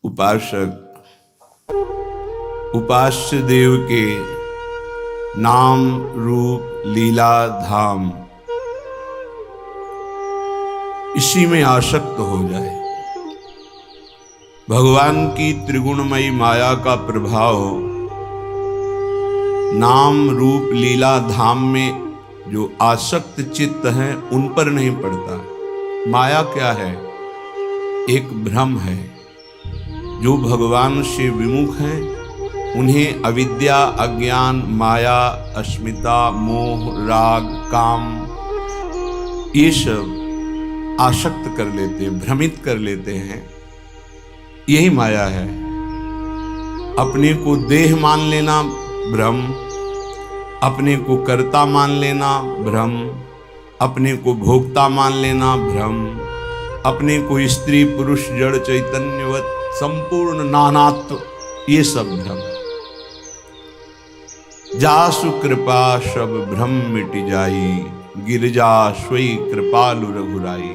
उपासक उपास्य देव के नाम रूप लीला धाम इसी में आसक्त हो जाए। भगवान की त्रिगुणमयी माया का प्रभाव नाम रूप लीला धाम में जो आसक्त चित्त हैं उन पर नहीं पड़ता। माया क्या है? एक भ्रम है। जो भगवान से विमुख हैं उन्हें अविद्या, अज्ञान, माया, अस्मिता, मोह, राग, काम ये सब आसक्त कर लेते, भ्रमित कर लेते हैं। यही माया है। अपने को देह मान लेना भ्रम, अपने को कर्ता मान लेना भ्रम, अपने को भोक्ता मान लेना भ्रम, अपने को स्त्री पुरुष जड़ चैतन्यवत संपूर्ण नानात्व ये सब भ्रम। जासु कृपा सब भ्रम मिट जाई, गिरजा सोई कृपालु रघुराई।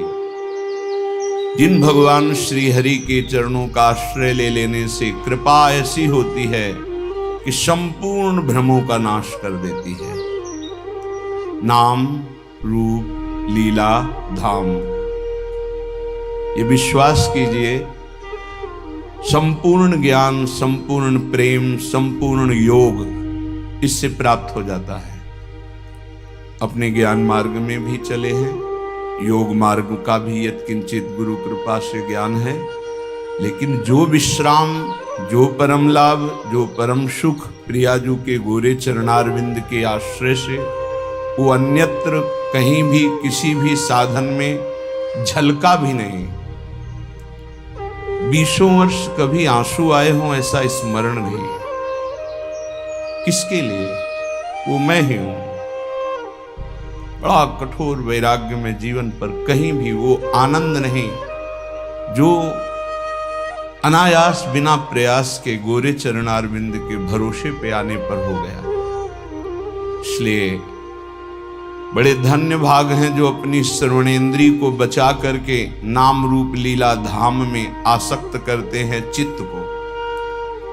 जिन भगवान श्री हरि के चरणों का आश्रय ले लेने से कृपा ऐसी होती है कि संपूर्ण भ्रमों का नाश कर देती है। नाम रूप लीला धाम, ये विश्वास कीजिए, संपूर्ण ज्ञान, संपूर्ण प्रेम, संपूर्ण योग इससे प्राप्त हो जाता है। अपने ज्ञान मार्ग में भी चले हैं, योग मार्ग का भी यत्किंचित गुरु कृपा से ज्ञान है, लेकिन जो विश्राम, जो परम लाभ, जो परम सुख प्रियाजू के गोरे चरणारविंद के आश्रय से वो अन्यत्र कहीं भी किसी भी साधन में झलका भी नहीं। 20 वर्ष कभी आंसू आए हों ऐसा स्मरण नहीं। किसके लिए? वो मैं ही हूं। बड़ा कठोर वैराग्य में जीवन पर कहीं भी वो आनंद नहीं जो अनायास बिना प्रयास के गोरे चरणारविंद के भरोसे पे आने पर हो गया। इसलिए बड़े धन्य भाग हैं जो अपनी श्रवणेंद्री को बचा करके नाम रूप लीला धाम में आसक्त करते हैं चित्त को।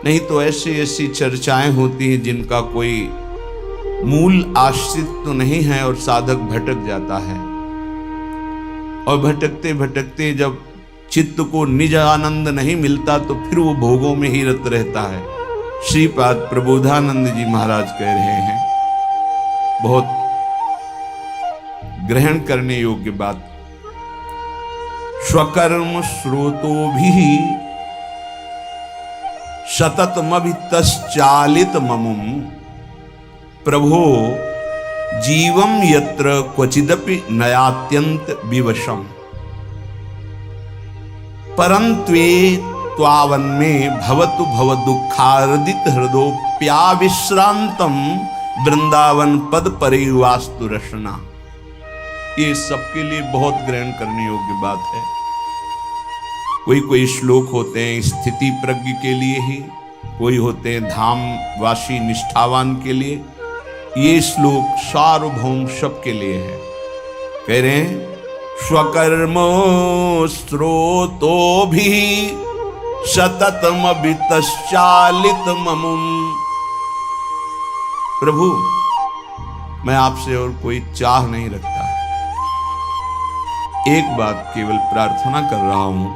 नहीं तो ऐसी ऐसी चर्चाएं होती हैं जिनका कोई मूल आश्रित तो नहीं है और साधक भटक जाता है। और भटकते भटकते जब चित्त को निज आनंद नहीं मिलता तो फिर वो भोगों में ही रत रहता है। श्रीपाद प्रबोधानंद जी महाराज कह रहे हैं, बहुत ग्रहण करने योग्य बात। स्वकर्म स्रोतो भी सततमभितश्चालित ममुम प्रभो जीवम यत्र क्वचिदपि नयात्यंत विवशम परंत्वे त्वावन्मे भवतु भव दुखार्दित हृदोप्याविश्रांतम वृंदावन पद परिवास्तु रसना। ये सबके लिए बहुत ग्रहण करने योग्य बात है। कोई श्लोक होते हैं स्थिति प्रज्ञ के लिए ही, कोई होते हैं धाम वासी निष्ठावान के लिए। ये श्लोक सार्वभौम सबके लिए है। कह रहे हैं स्वकर्मो स्रोतो भी सततमभितश्चालित ममुम। प्रभु मैं आपसे और कोई चाह नहीं रखता, एक बात केवल प्रार्थना कर रहा हूं।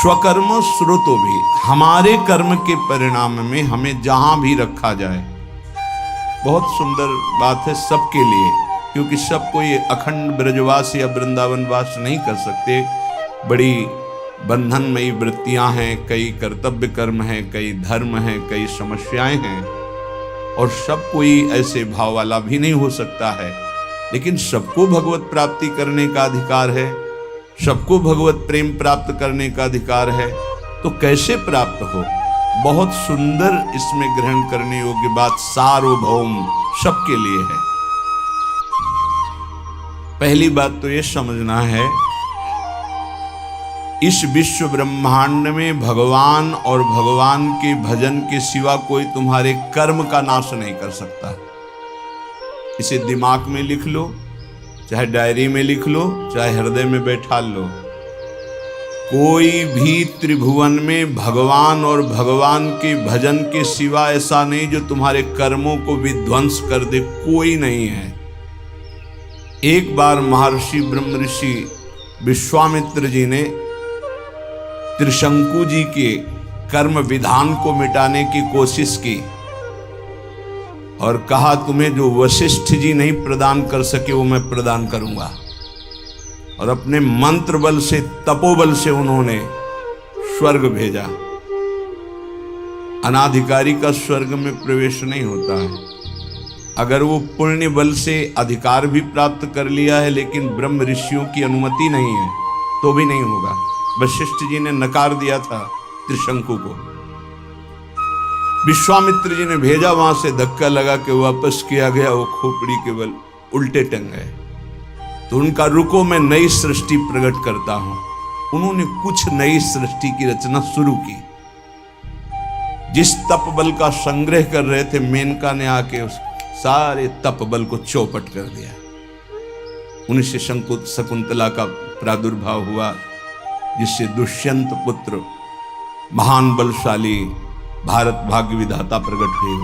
स्वकर्म स्रोतो भी, हमारे कर्म के परिणाम में हमें जहां भी रखा जाए। बहुत सुंदर बात है सबके लिए, क्योंकि सब कोई अखंड ब्रजवास या वृंदावन वास नहीं कर सकते। बड़ी बंधनमयी वृत्तियां हैं, कई कर्तव्य कर्म हैं, कई धर्म हैं, कई समस्याएं हैं, और सब कोई ऐसे भाव वाला भी नहीं हो सकता है। लेकिन सबको भगवत प्राप्ति करने का अधिकार है, सबको भगवत प्रेम प्राप्त करने का अधिकार है। तो कैसे प्राप्त हो? बहुत सुंदर इसमें ग्रहण करने योग्य बात सार्वभौम सबके लिए है। पहली बात तो ये समझना है, इस विश्व ब्रह्मांड में भगवान और भगवान के भजन के सिवा कोई तुम्हारे कर्म का नाश नहीं कर सकता। इसे दिमाग में लिख लो, चाहे डायरी में लिख लो, चाहे हृदय में बैठा लो। कोई भी त्रिभुवन में भगवान और भगवान के भजन के सिवा ऐसा नहीं जो तुम्हारे कर्मों को विध्वंस कर दे, कोई नहीं है। एक बार महर्षि ब्रह्म ऋषि विश्वामित्र जी ने त्रिशंकु जी के कर्म विधान को मिटाने की कोशिश की और कहा तुम्हें जो वशिष्ठ जी नहीं प्रदान कर सके वो मैं प्रदान करूंगा। और अपने मंत्र बल से, तपोबल से उन्होंने स्वर्ग भेजा। अनाधिकारी का स्वर्ग में प्रवेश नहीं होता है। अगर वो पुण्य बल से अधिकार भी प्राप्त कर लिया है लेकिन ब्रह्म ऋषियों की अनुमति नहीं है तो भी नहीं होगा। वशिष्ठ जी ने नकार दिया था त्रिशंकु को। विश्वामित्र जी ने भेजा, वहां से धक्का लगा के वापस किया गया। वो खोपड़ी केवल उल्टे टंग गए। तो उनका रुको मैं नई सृष्टि प्रकट करता हूं। उन्होंने कुछ नई सृष्टि की रचना शुरू की। जिस तप बल का संग्रह कर रहे थे, मेनका ने आके उस सारे तप बल को चौपट कर दिया। उन्हीं से शकुंतला का प्रादुर्भाव हुआ, जिससे दुष्यंत पुत्र महान बलशाली भारत भाग्य विधाता प्रकट हुए।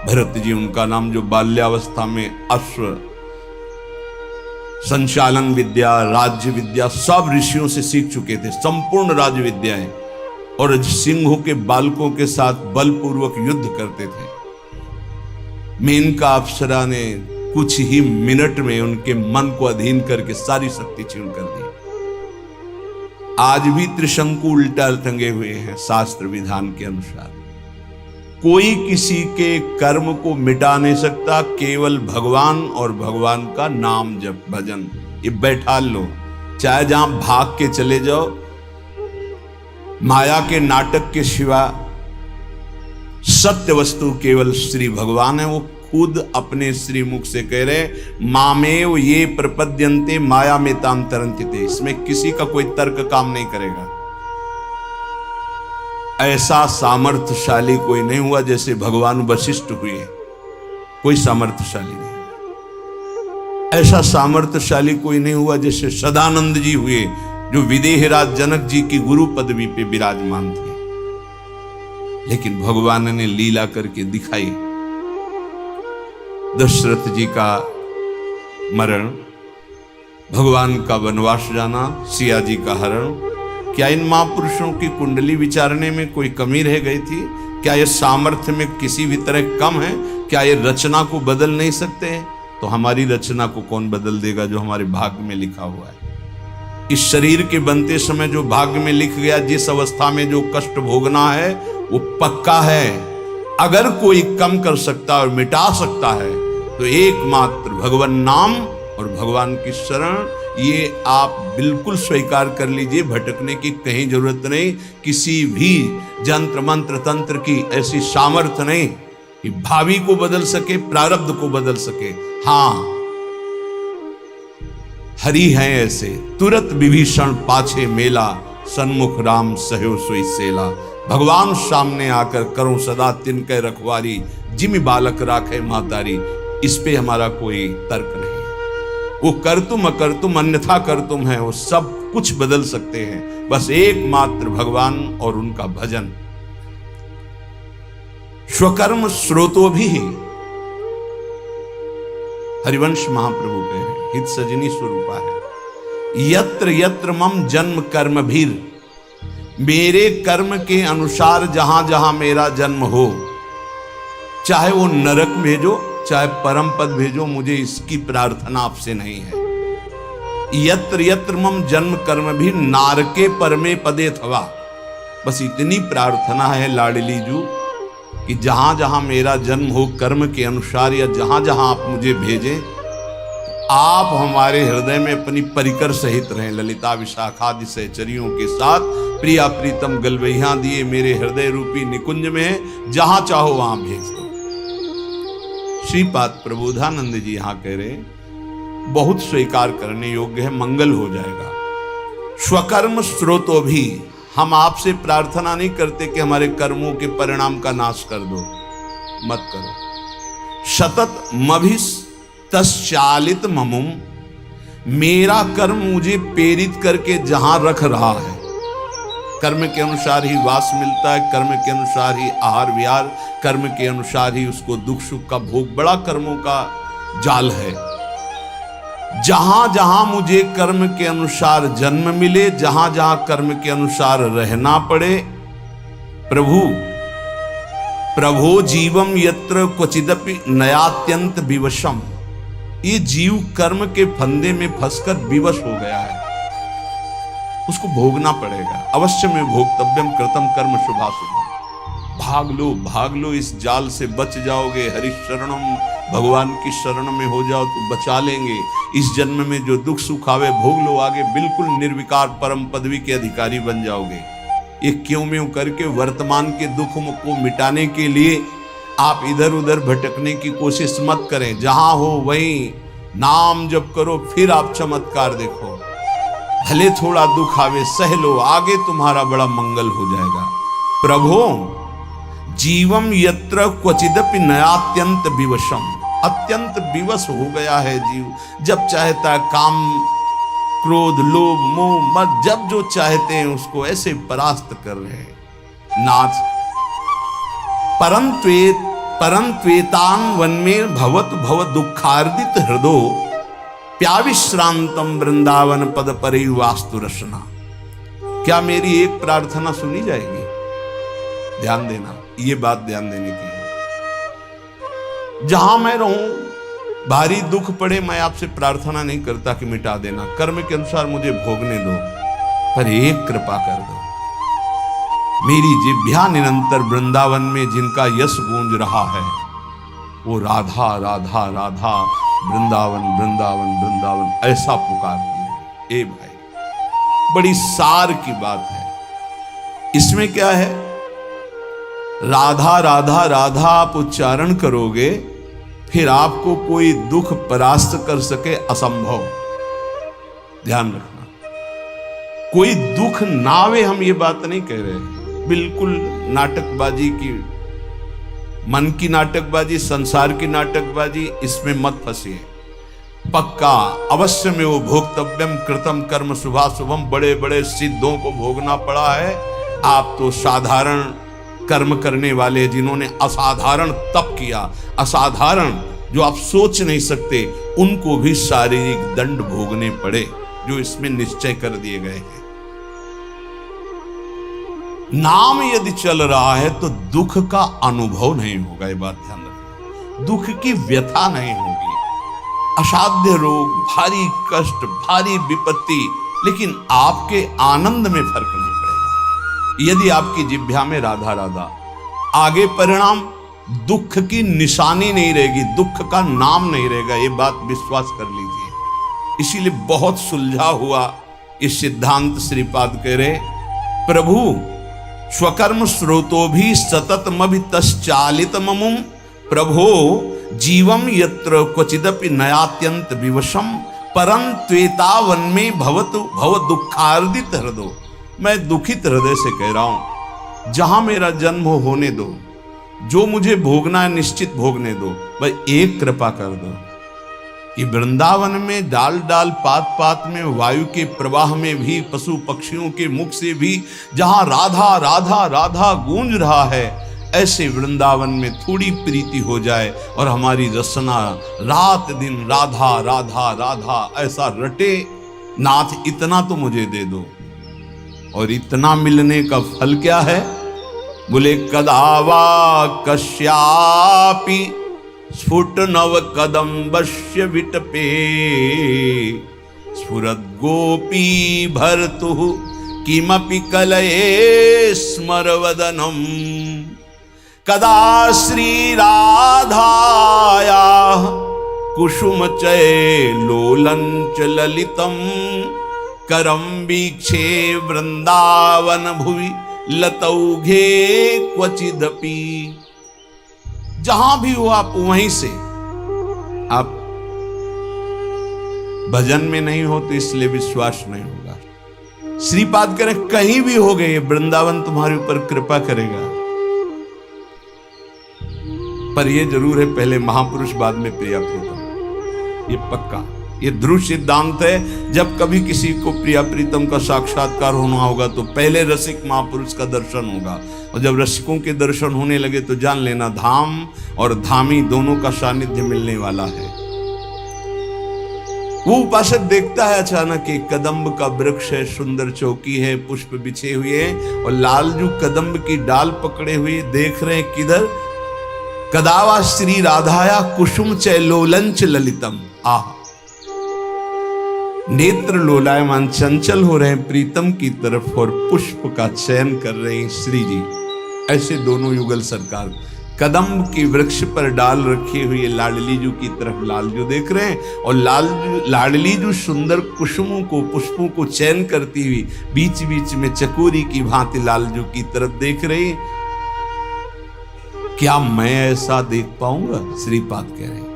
भरत जी उनका नाम, जो बाल्यावस्था में अश्व संचालन विद्या, राज्य विद्या सब ऋषियों से सीख चुके थे, संपूर्ण राज्य विद्याएं, और सिंहों के बालकों के साथ बलपूर्वक युद्ध करते थे। मेनका अप्सरा ने कुछ ही मिनट में उनके मन को अधीन करके सारी शक्ति छीन कर दी। आज भी त्रिशंकु उल्टा टंगे हुए हैं शास्त्र विधान के अनुसार। कोई किसी के कर्म को मिटा नहीं सकता, केवल भगवान और भगवान का नाम जप भजन ये बैठा लो। चाहे जहां भाग के चले जाओ, माया के नाटक के सिवा सत्य वस्तु केवल श्री भगवान है। वो खुद अपने श्री मुख से कह रहे, मामेव ये प्रपद्यन्ते माया में ताम तरंतिते। इसमें किसी का कोई तर्क काम नहीं करेगा। ऐसा सामर्थ्यशाली कोई नहीं हुआ जैसे भगवान वशिष्ठ हुए। कोई सामर्थ्यशाली नहीं। ऐसा सामर्थ्यशाली कोई नहीं हुआ जैसे सदानंद जी हुए, जो विदेहराज जनक जी की गुरु पदवी पे विराजमान थे। लेकिन भगवान ने लीला करके दिखाई। दशरथ जी का मरण, भगवान का वनवास जाना, सिया जी का हरण, क्या इन महापुरुषों की कुंडली विचारने में कोई कमी रह गई थी? क्या ये सामर्थ्य में किसी भी तरह कम है? क्या ये रचना को बदल नहीं सकते हैं? तो हमारी रचना को कौन बदल देगा जो हमारे भाग्य में लिखा हुआ है? इस शरीर के बनते समय जो भाग्य में लिख गया, जिस अवस्था में जो कष्ट भोगना है वो पक्का है। अगर कोई कम कर सकता और मिटा सकता है तो एकमात्र भगवान नाम और भगवान की शरण। ये आप बिल्कुल स्वीकार कर लीजिए, भटकने की कहीं जरूरत नहीं। किसी भी जंत्र मंत्र तंत्र की ऐसी सामर्थ्य नहीं कि भावी को बदल सके, प्रारब्ध को बदल सके। हां, हरि है ऐसे, तुरंत विभीषण पाछे मेला, सन्मुख राम सहयो सोई सेला। भगवान सामने आकर करो सदा तिनके रखवारी, जिमि बालक राखे मातारी। इस पे हमारा कोई तर्क नहीं। वो कर तुम अकर तुम अन्यथा कर तुम है, वो सब कुछ बदल सकते हैं। बस एकमात्र भगवान और उनका भजन। स्वकर्म स्रोतो भी हरिवंश महाप्रभु के हैं, हित सजनी स्वरूपा है। यत्र यत्र मम जन्म कर्म भीर, मेरे कर्म के अनुसार जहां जहां मेरा जन्म हो, चाहे वो नरक भेजो चाहे परम पद भेजो, मुझे इसकी प्रार्थना आपसे नहीं है। यत्र यत्र मम जन्म कर्म भी नारके परमे पदे थवा। बस इतनी प्रार्थना है लाडली जू कि जहां जहां मेरा जन्म हो कर्म के अनुसार, या जहां जहां आप मुझे भेजें, तो आप हमारे हृदय में अपनी परिकर सहित रहें। ललिता विशाखादि सहचरियों के साथ प्रिया प्रीतम गलवैया दिए मेरे हृदय रूपी निकुंज में है, जहां चाहो वहां भेज दो। श्रीपाद प्रबोधानंद जी यहां कह रहे, बहुत स्वीकार करने योग्य है, मंगल हो जाएगा। स्वकर्म स्रोतो भी, हम आपसे प्रार्थना नहीं करते कि हमारे कर्मों के परिणाम का नाश कर दो, मत करो। सतत मभिस तस्चालित ममुम, मेरा कर्म मुझे प्रेरित करके जहां रख रहा है, कर्म के अनुसार ही वास मिलता है, कर्म के अनुसार ही आहार विहार, कर्म के अनुसार ही उसको दुख सुख का भोग, बड़ा कर्मों का जाल है। जहां जहां मुझे कर्म के अनुसार जन्म मिले, जहां जहां कर्म के अनुसार रहना पड़े, प्रभो जीवम यत्र क्वचिदपि नयात्यंत विवशम, ये जीव कर्म के फंदे में फंसकर विवश हो गया है, उसको भोगना पड़ेगा। अवश्य में भोक्तव्यम कृतम कर्म शुभाशुभम। भाग लो इस जाल से, बच जाओगे। हरि शरणम, भगवान की शरण में हो जाओ तो बचा लेंगे। इस जन्म में जो दुख सुख आवे भोग लो, आगे बिल्कुल निर्विकार परम पदवी के अधिकारी बन जाओगे। ये क्यों म्यों करके वर्तमान के दुख को मिटाने के लिए आप इधर उधर भटकने की कोशिश मत करें। जहां हो वहीं नाम जप करो, फिर आप चमत्कार देखो। भले थोड़ा दुख आवे सह लो, आगे तुम्हारा बड़ा मंगल हो जाएगा। प्रभो जीवम यत्र क्वचिदपि नयात्यंत विवशम, अत्यंत विवश हो गया है जीव। जब चाहता है काम क्रोध लोभ मोह मद, जब जो चाहते हैं उसको ऐसे परास्त कर रहे हैं। नाथ परंत्वेतान वन्मे भवत भव दुखार्दित हृदो प्याविश्रांतम वृंदावन पद परि वास्तु रसना। क्या मेरी एक प्रार्थना सुनी जाएगी? ध्यान देना, ये बात ध्यान देने की है। जहां मैं रहूं, भारी दुख पड़े, मैं आपसे प्रार्थना नहीं करता कि मिटा देना, कर्म के अनुसार मुझे भोगने दो, पर एक कृपा कर दो। मेरी जिह्वा निरंतर वृंदावन में जिनका यश गूंज रहा है, वो राधा राधा राधा वृंदावन वृंदावन वृंदावन ऐसा पुकारती है। ए भाई, बड़ी सार की बात है। इसमें क्या है? राधा राधा राधा आप उच्चारण करोगे, फिर आपको कोई दुख परास्त कर सके असंभव। ध्यान रखना, कोई दुख ना आवे, हम ये बात नहीं कह रहे हैं। बिल्कुल नाटकबाजी की, मन की नाटकबाजी, संसार की नाटकबाजी, इसमें मत फंसिए। पक्का अवश्य में वो भोक्तव्यम कृतम कर्म शुभाशुभम, बड़े बड़े सिद्धों को भोगना पड़ा है। आप तो साधारण कर्म करने वाले, जिन्होंने असाधारण तप किया, असाधारण जो आप सोच नहीं सकते, उनको भी शारीरिक दंड भोगने पड़े, जो इसमें निश्चय कर दिए गए हैं। नाम यदि चल रहा है तो दुख का अनुभव नहीं होगा, ये बात ध्यान रखना। दुख की व्यथा नहीं होगी, असाध्य रोग, भारी कष्ट, भारी विपत्ति, लेकिन आपके आनंद में फर्क नहीं पड़ेगा यदि आपकी जिह्वा में राधा राधा। आगे परिणाम दुख की निशानी नहीं रहेगी, दुख का नाम नहीं रहेगा, ये बात विश्वास कर लीजिए। इसीलिए बहुत सुलझा हुआ ये सिद्धांत श्रीपाद कह रहे, प्रभु स्वकर्म स्रोतो भी सततमभि तश्चालित ममुम, प्रभो जीवम यत्र क्वचिदपि नयात्यंत विवशम, परंत्वेतावन में भवतु भव दुखार्दित हृदय। मैं दुखित हृदय से कह रहा हूं, जहां मेरा जन्म हो होने दो, जो मुझे भोगना है निश्चित भोगने दो, भाई एक कृपा कर दो। ये वृंदावन में डाल डाल पात पात में, वायु के प्रवाह में भी, पशु पक्षियों के मुख से भी, जहां राधा राधा राधा गूंज रहा है, ऐसे वृंदावन में थोड़ी प्रीति हो जाए और हमारी रसना रात दिन राधा राधा राधा ऐसा रटे। नाथ इतना तो मुझे दे दो। और इतना मिलने का फल क्या है? बोले कदावा कश्यापि स्फुट नव कदम्बस्य विटपे, स्फुरद गोपी भर्तु किमपि कलये स्मरवदनम, कदा श्री राधाया कुसुम चय लोलंच ललितम, करम वीक्षे वृंदावन भुवि लतौघे क्वचिदपि। जहां भी हो आप वहीं से, आप भजन में नहीं हो तो इसलिए विश्वास नहीं होगा। श्रीपाद करें कहीं भी हो गए, वृंदावन तुम्हारे ऊपर कृपा करेगा। पर यह जरूर है, पहले महापुरुष बाद में प्रिया प्रीतम, ये पक्का, ये ध्रुव सिद्धांत है। जब कभी किसी को प्रिया प्रीतम का साक्षात्कार होना होगा तो पहले रसिक महापुरुष का दर्शन होगा, और जब रसिकों के दर्शन होने लगे तो जान लेना धाम और धामी दोनों का सानिध्य मिलने वाला है। वो उपासक देखता है अचानक एक कदम्ब का वृक्ष है, सुंदर चौकी है, पुष्प बिछे हुए हैं, और लालजू कदम्ब की डाल पकड़े हुए देख रहे हैं किधर, कदावा श्री राधाया कुसुम चय लोलंच ललितम। आह, नेत्र लोलायमान चंचल हो रहे हैं प्रीतम की तरफ और पुष्प का चयन कर रहे हैं श्री जी। ऐसे दोनों युगल सरकार कदम्ब की वृक्ष पर डाल रखी हुई लाडली जू की तरफ लालजू देख रहे हैं, और लाडली जू सुंदर कुसुमों को पुष्पों को चयन करती हुई बीच बीच में चकोरी की भांति लालजू की तरफ देख रही। क्या मैं ऐसा देख पाऊंगा? श्रीपाद कह रहे हैं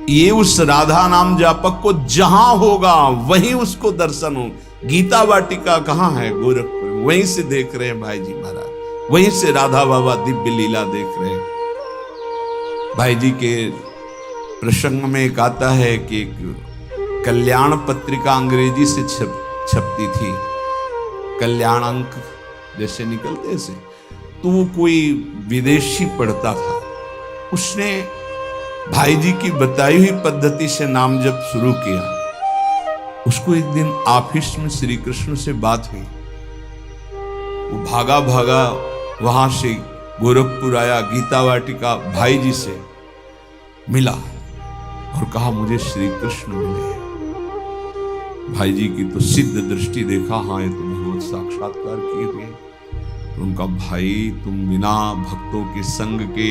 ये उस राधा नाम जापक को जहां होगा वहीं उसको दर्शन हो। गीता वाटिका कहां है? गोरखपुर। वहीं से देख रहे हैं भाई जी महाराज, वहीं से राधा बाबा दिव्य लीला देख रहे हैं। भाई जी के प्रसंग में एक आता है कि एक कल्याण पत्रिका अंग्रेजी से छपती थी, कल्याण अंक जैसे निकलते ऐसे, तो वो कोई विदेशी पढ़ता था, उसने भाई जी की बताई हुई पद्धति से नाम जप शुरू किया। उसको एक दिन ऑफिस में श्री कृष्ण से बात हुई, वो भागा भागा वहां से गोरखपुर आया, गीता वाटिका भाई जी से मिला और कहा मुझे श्री कृष्ण मिले। भाई जी की तो सिद्ध दृष्टि देखा, हाँ ये तो भगवत साक्षात्कार किए हुए। तो उनका भाई तुम बिना भक्तों के संग के,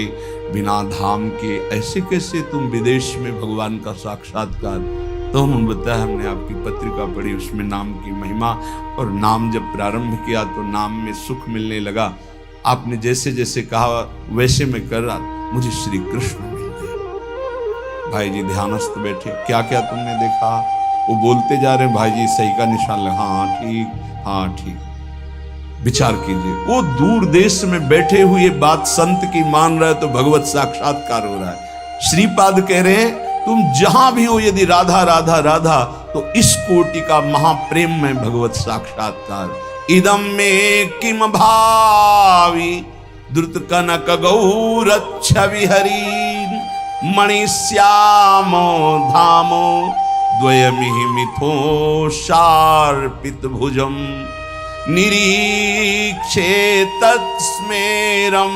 बिना धाम के ऐसे कैसे तुम विदेश में भगवान का साक्षात्कार? तो उन्होंने बताया हमने आपकी पत्रिका पढ़ी, उसमें नाम की महिमा, और नाम जब प्रारंभ किया तो नाम में सुख मिलने लगा। आपने जैसे जैसे कहा वैसे मैं कर रहा, मुझे श्री कृष्ण मिल गए। भाई जी ध्यानस्थ बैठे, क्या क्या तुमने देखा? वो बोलते जा रहे हैं, भाई जी सही का निशान लगा, हाँ ठीक, हाँ ठीक। विचार कीजिए, वो दूर देश में बैठे हुए बात संत की मान रहा है तो भगवत साक्षात्कार हो रहा है। श्रीपाद कह रहे हैं तुम जहां भी हो, यदि राधा राधा राधा, तो इस कोटि का महाप्रेम में भगवत साक्षात्कार। इदम में किम भावी द्रुत कनक गौरच्छ विहरी मणिश्यामो धामो द्वयमिहि मिथो शार्पित भुजम निरीक्षे तत्स्मेरम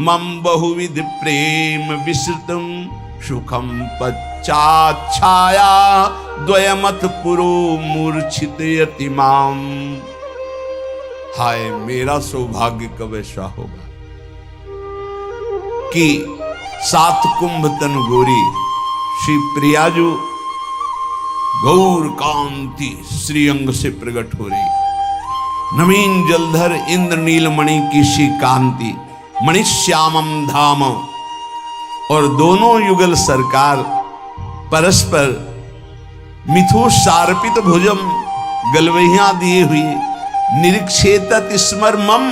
मम बहुविध प्रेम विसृतम सुखम पश्चाच्छाया द्वयमथ पुरो मूर्छित यतिमाम। हाय मेरा सौभाग्य कब ऐसा होगा कि 7 कुंभ तन गोरी श्री प्रियाजू गौर कांति श्रीअंग से प्रकट हो रही, नवीन जलधर इंद्र नीलमणि की सी कांति, मणिश्यामम धाम, और दोनों युगल सरकार परस्पर मिथो शार्पित भुजम गलवहियां दिए हुए निरीक्षेतत स्मरमम,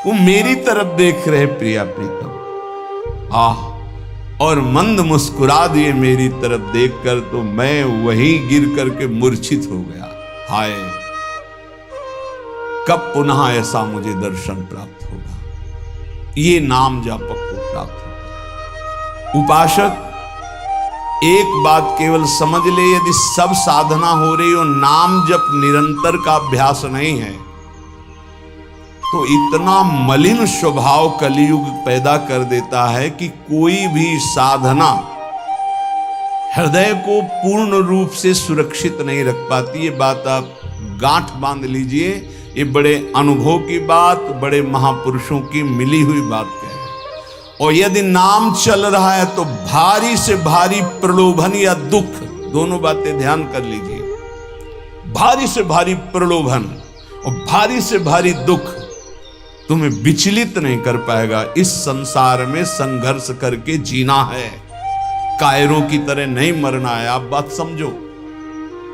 वो मेरी तरफ देख रहे प्रिया प्रीतम। आह, और मंद मुस्कुरा दिए मेरी तरफ देखकर, तो मैं वहीं गिर करके मूर्छित हो गया। हाय कब पुनः ऐसा मुझे दर्शन प्राप्त होगा? ये नाम जापक को प्राप्त होगा। उपासक एक बात केवल समझ ले, यदि सब साधना हो रही हो, नाम जप निरंतर का अभ्यास नहीं है, तो इतना मलिन स्वभाव कलियुग पैदा कर देता है कि कोई भी साधना हृदय को पूर्ण रूप से सुरक्षित नहीं रख पाती। ये बात आप गांठ बांध लीजिए, ये बड़े अनुभव की बात, बड़े महापुरुषों की मिली हुई बात है। और यदि नाम चल रहा है तो भारी से भारी प्रलोभन या दुख, दोनों बातें ध्यान कर लीजिए। भारी से भारी प्रलोभन और भारी से भारी दुख तुम्हें विचलित नहीं कर पाएगा। इस संसार में संघर्ष करके जीना है, कायरों की तरह नहीं मरना है। आप बात समझो,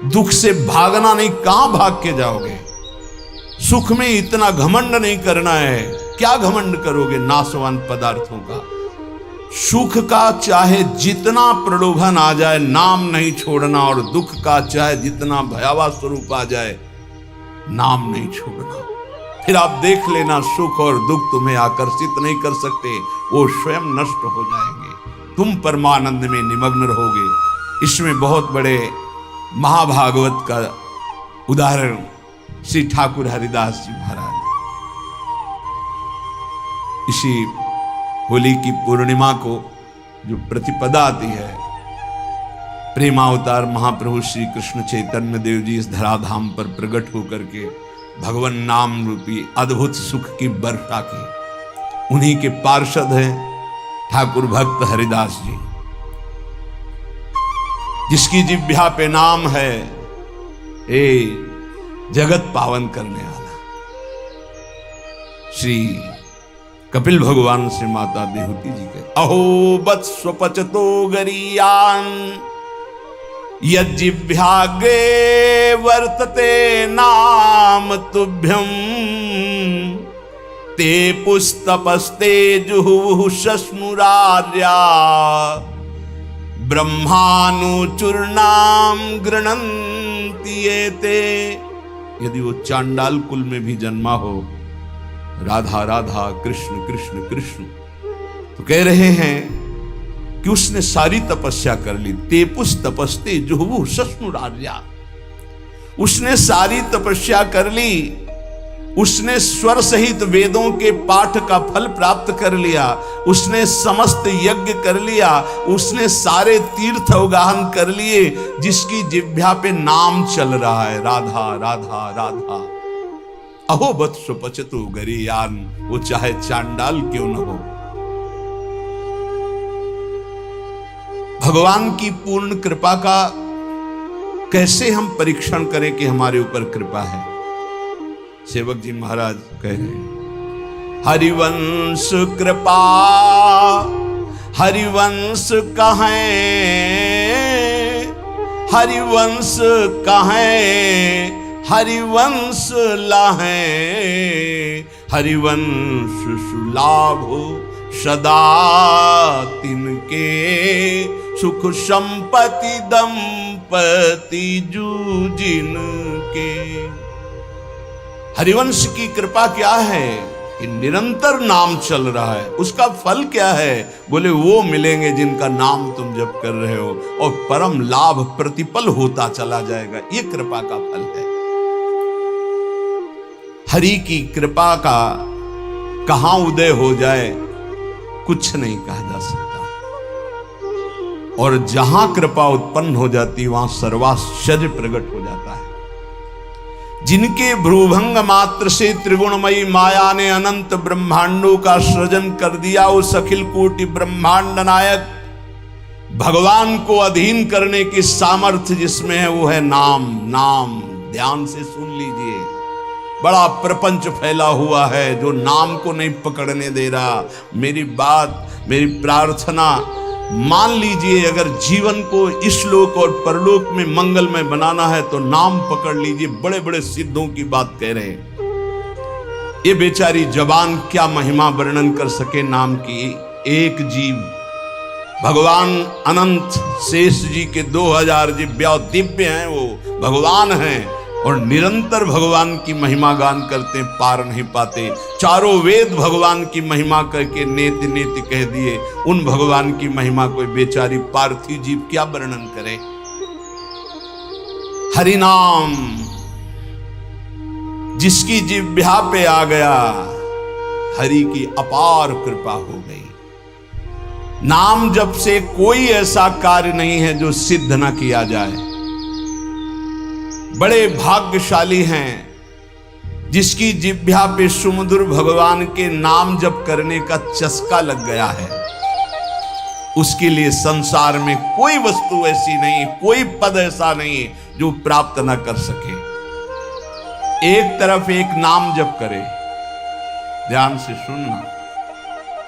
दुख से भागना नहीं, कहां भाग के जाओगे? सुख में इतना घमंड नहीं करना है, क्या घमंड करोगे नाशवान पदार्थों का? सुख का चाहे जितना प्रलोभन आ जाए नाम नहीं छोड़ना, और दुख का चाहे जितना भयावह स्वरूप आ जाए नाम नहीं छोड़ना। फिर आप देख लेना, सुख और दुख तुम्हें आकर्षित नहीं कर सकते, वो स्वयं नष्ट हो जाएंगे, तुम परमानंद में निमग्न रहोगे। इसमें बहुत बड़े महाभागवत का उदाहरण श्री ठाकुर हरिदास जी महाराज। इसी होली की पूर्णिमा को जो प्रतिपदा आती है, प्रेमावतार महाप्रभु श्री कृष्ण चैतन्य देव जी इस धराधाम पर प्रकट होकर के भगवान नाम रूपी अद्भुत सुख की वर्षा की, उन्हीं के पार्षद हैं ठाकुर भक्त हरिदास जी, जिसकी जिह्वा पे नाम है ए जगत पावन करने वाला। श्री कपिल भगवान से माता देहूती जी के अहो वत्स्वपचतो गरीयान यज्जिह्वाग्रे वर्तते नाम तुभ्यं ते पुस्तपस्ते जुहुः शश्मुरार्या ब्रह्मानुचूर्णाम गृणन्ति एते। यदि वो चांडाल कुल में भी जन्मा हो, राधा राधा कृष्ण कृष्ण कृष्ण, तो कह रहे हैं कि उसने सारी तपस्या कर ली। तेपुस तपस्ते जुहुः शश्मुरार्या, उसने सारी तपस्या कर ली, उसने स्वर सहित वेदों के पाठ का फल प्राप्त कर लिया, उसने समस्त यज्ञ कर लिया, उसने सारे तीर्थ अवगाहन कर लिए, जिसकी जिह्वा पे नाम चल रहा है राधा राधा राधा। अहो वत्स्वपचतो गरीयान, वो चाहे चांडाल क्यों न हो। भगवान की पूर्ण कृपा का कैसे हम परीक्षण करें कि हमारे ऊपर कृपा है। सेवक जी महाराज कह रहे हैं, हरिवंश कृपा हरिवंश कहें, हरिवंश कहें हरिवंश लाहें, हरिवंश सुलाभो सदा तिनके, सुख संपत्ति दंपति जूजिन के। हरिवंश की कृपा क्या है कि निरंतर नाम चल रहा है। उसका फल क्या है? बोले वो मिलेंगे जिनका नाम तुम जप कर रहे हो, और परम लाभ प्रतिपल होता चला जाएगा। ये कृपा का फल है। हरि की कृपा का कहां उदय हो जाए कुछ नहीं कहा जा सकता, और जहां कृपा उत्पन्न हो जाती वहां सर्वाश्चर्य प्रकट हो जाता है। जिनके भ्रूभंग मात्र से त्रिगुणमयी माया ने अनंत ब्रह्मांडों का सृजन कर दिया, उस अखिल कोटि ब्रह्मांड नायक भगवान को अधीन करने की सामर्थ्य जिसमें है, वो है नाम। नाम ध्यान से सुन लीजिए, बड़ा प्रपंच फैला हुआ है जो नाम को नहीं पकड़ने दे रहा। मेरी बात, मेरी प्रार्थना मान लीजिए, अगर जीवन को इस लोक और परलोक में मंगलमय बनाना है तो नाम पकड़ लीजिए। बड़े बड़े सिद्धों की बात कह रहे हैं। ये बेचारी जबान क्या महिमा वर्णन कर सके नाम की। एक जीव भगवान अनंत शेष जी के 2000 जिह्वा दिव्य हैं, वो भगवान हैं और निरंतर भगवान की महिमा गान करते, पार नहीं पाते। चारों वेद भगवान की महिमा करके नेति नेति कह दिए। उन भगवान की महिमा कोई बेचारी पार्थिव जीव क्या वर्णन करे। हरि नाम जिसकी जिह्वा पे आ गया, हरि की अपार कृपा हो गई। नाम जप से कोई ऐसा कार्य नहीं है जो सिद्ध न किया जाए। बड़े भाग्यशाली हैं जिसकी जिह्वा पे सुमधुर भगवान के नाम जप करने का चस्का लग गया है। उसके लिए संसार में कोई वस्तु ऐसी नहीं, कोई पद ऐसा नहीं जो प्राप्त न कर सके। एक तरफ एक नाम जप करे, ध्यान से सुनना,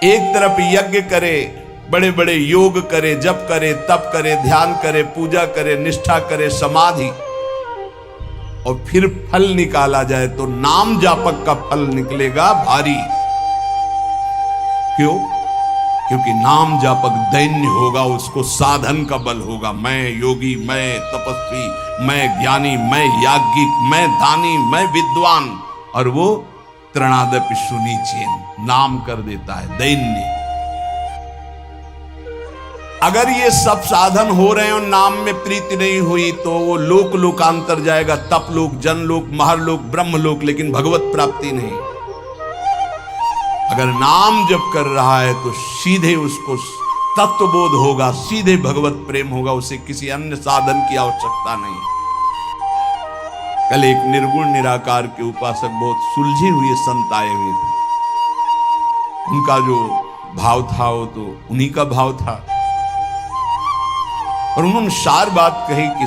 एक तरफ यज्ञ करे, बड़े बड़े योग करे, जप करे, तप करे, ध्यान करे, पूजा करे, निष्ठा करे, समाधि, और फिर फल निकाला जाए तो नाम जापक का फल निकलेगा भारी। क्यों? क्योंकि नाम जापक दैन्य होगा, उसको साधन का बल होगा। मैं योगी, मैं तपस्वी, मैं ज्ञानी, मैं याज्ञिक, मैं दानी, मैं विद्वान, और वो तृणादपि सुनीचेन नाम कर देता है दैन्य। अगर ये सब साधन हो रहे हैं और नाम में प्रीति नहीं हुई तो वो लोक लोकांतर जाएगा, तप लोक, जनलोक, महरलोक, ब्रह्मलोक, लेकिन भगवत प्राप्ति नहीं। अगर नाम जप कर रहा है तो सीधे उसको तत्वबोध होगा, सीधे भगवत प्रेम होगा, उसे किसी अन्य साधन की आवश्यकता नहीं। कल एक निर्गुण निराकार के उपासक बहुत सुलझे हुए संत आए हुए थे। उनका जो भाव था वो तो उन्हीं का भाव था, और उन्होंने सार बात कही कि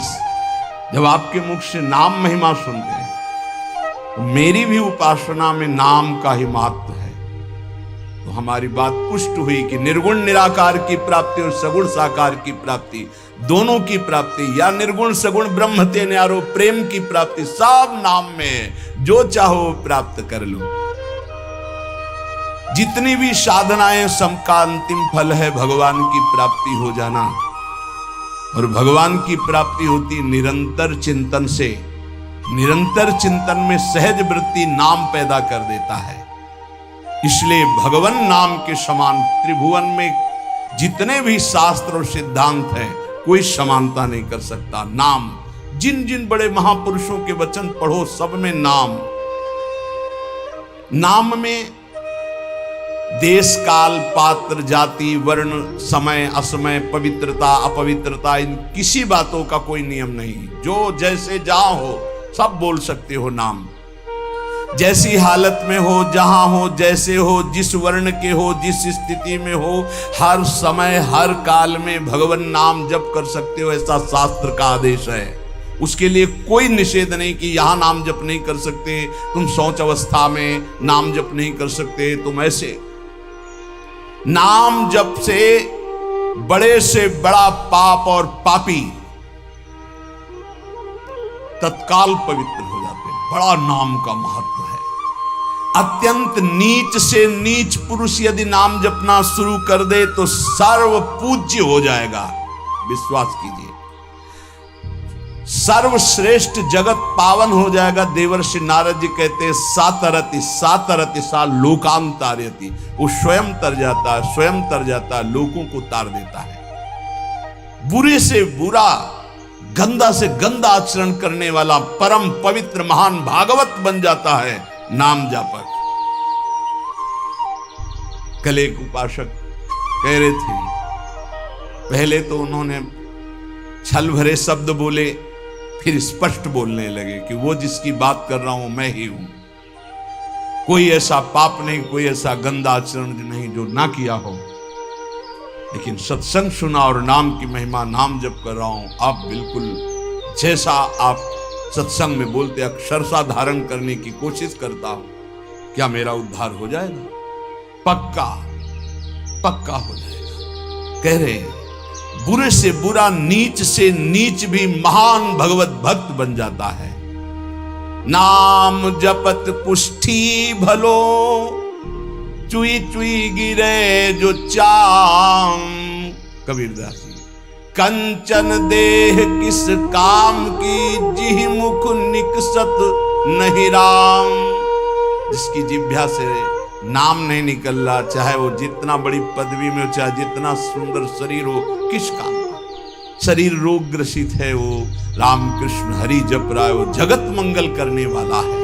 जब आपके मुख से नाम महिमा सुनते हैं तो मेरी भी उपासना में नाम का ही महत्व है। तो हमारी बात पुष्ट हुई कि निर्गुण निराकार की प्राप्ति और सगुण साकार की प्राप्ति, दोनों की प्राप्ति, या निर्गुण सगुण ब्रह्म ते न्यारो प्रेम की प्राप्ति, सब नाम में जो चाहो प्राप्त कर लो। जितनी भी साधनाएं, सबका अंतिम फल है भगवान की प्राप्ति हो जाना, और भगवान की प्राप्ति होती निरंतर चिंतन से। निरंतर चिंतन में सहज वृत्ति नाम पैदा कर देता है। इसलिए भगवान नाम के समान त्रिभुवन में जितने भी शास्त्र और सिद्धांत हैं, कोई समानता नहीं कर सकता। नाम, जिन जिन बड़े महापुरुषों के वचन पढ़ो, सब में नाम। नाम में देश, काल, पात्र, जाति, वर्ण, समय, असमय, पवित्रता, अपवित्रता, इन किसी बातों का कोई नियम नहीं। जो जैसे जहां हो सब बोल सकते हो नाम। जैसी हालत में हो, जहां हो, जैसे हो, जिस वर्ण के हो, जिस स्थिति में हो, हर समय हर काल में भगवान नाम जप कर सकते हो, ऐसा शास्त्र का आदेश है। उसके लिए कोई निषेध नहीं कि यहां नाम जप नहीं कर सकते, तुम शौच अवस्था में नाम जप नहीं कर सकते, तुम ऐसे। नाम जप से बड़े से बड़ा पाप और पापी तत्काल पवित्र हो जाते हैं। बड़ा नाम का महत्व है। अत्यंत नीच से नीच पुरुष यदि नाम जपना शुरू कर दे तो सर्व पूज्य हो जाएगा। विश्वास कीजिए, सर्वश्रेष्ठ जगत पावन हो जाएगा। देवर्षि नारद जी कहते हैं सातरति सातरति सा लोकांतारयति, वो स्वयं तर जाता है, स्वयं तर जाता है, लोगों को तार देता है। बुरे से बुरा, गंदा से गंदा आचरण करने वाला परम पवित्र महान भागवत बन जाता है नाम जापक। कल एक उपासक कह रहे थे, पहले तो उन्होंने छल भरे शब्द बोले, फिर स्पष्ट बोलने लगे कि वो जिसकी बात कर रहा हूं मैं ही हूं। कोई ऐसा पाप नहीं, कोई ऐसा गंदा आचरण नहीं जो ना किया हो, लेकिन सत्संग सुना और नाम की महिमा, नाम जप कर रहा हूं। आप बिल्कुल जैसा आप सत्संग में बोलते अक्षरशः धारण करने की कोशिश करता हूं। क्या मेरा उद्धार हो जाएगा? पक्का पक्का हो जाएगा। कह रहे हैं बुरे से बुरा, नीच से नीच भी महान भगवत भक्त बन जाता है। नाम जपत पुष्टि भलो, चुई चुई गिरे जो चाम। कबीरदास जी, कंचन देह किस काम की, जिहि मुख निकसत नहीं राम। जिसकी जिह्वा से नाम नहीं निकल रहा, चाहे वो जितना बड़ी पदवी में हो, चाहे जितना सुंदर शरीर हो, किस काम का? शरीर रोग ग्रसित है, वो राम कृष्ण हरि जप रहा है, वो जगत मंगल करने वाला है।